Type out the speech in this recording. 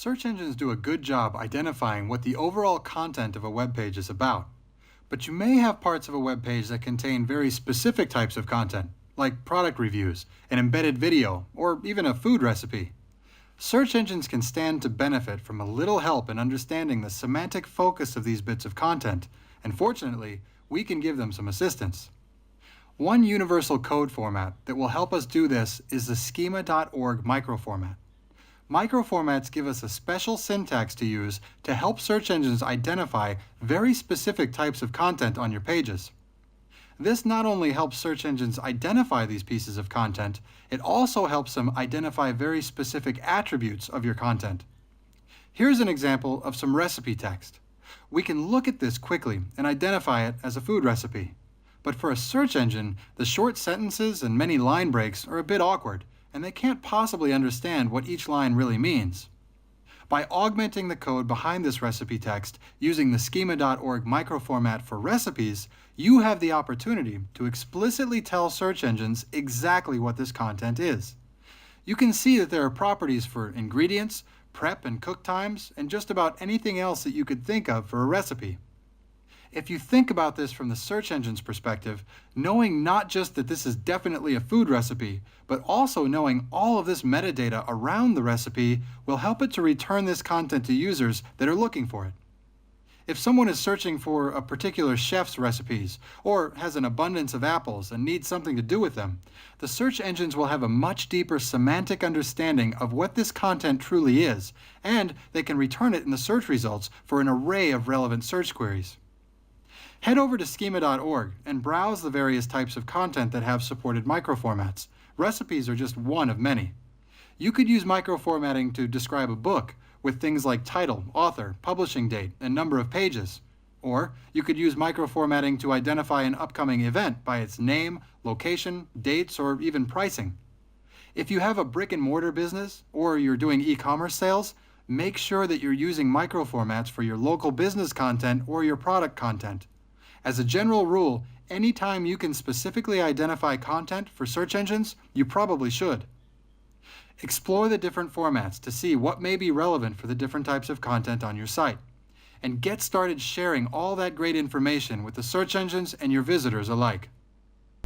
Search engines do a good job identifying what the overall content of a web page is about. But you may have parts of a web page that contain very specific types of content, like product reviews, an embedded video, or even a food recipe. Search engines can stand to benefit from a little help in understanding the semantic focus of these bits of content, and fortunately, we can give them some assistance. One universal code format that will help us do this is the schema.org microformat. Microformats give us a special syntax to use to help search engines identify very specific types of content on your pages. This not only helps search engines identify these pieces of content, it also helps them identify very specific attributes of your content. Here's an example of some recipe text. We can look at this quickly and identify it as a food recipe. But for a search engine, the short sentences and many line breaks are a bit awkward, and they can't possibly understand what each line really means. By augmenting the code behind this recipe text using the schema.org microformat for recipes, you have the opportunity to explicitly tell search engines exactly what this content is. You can see that there are properties for ingredients, prep and cook times, and just about anything else that you could think of for a recipe. If you think about this from the search engine's perspective, knowing not just that this is definitely a food recipe, but also knowing all of this metadata around the recipe will help it to return this content to users that are looking for it. If someone is searching for a particular chef's recipes, or has an abundance of apples and needs something to do with them, the search engines will have a much deeper semantic understanding of what this content truly is, and they can return it in the search results for an array of relevant search queries. Head over to schema.org and browse the various types of content that have supported microformats. Recipes are just one of many. You could use microformatting to describe a book with things like title, author, publishing date, and number of pages. Or you could use microformatting to identify an upcoming event by its name, location, dates, or even pricing. If you have a brick-and-mortar business or you're doing e-commerce sales, make sure that you're using microformats for your local business content or your product content. As a general rule, anytime you can specifically identify content for search engines, you probably should. Explore the different formats to see what may be relevant for the different types of content on your site. And get started sharing all that great information with the search engines and your visitors alike.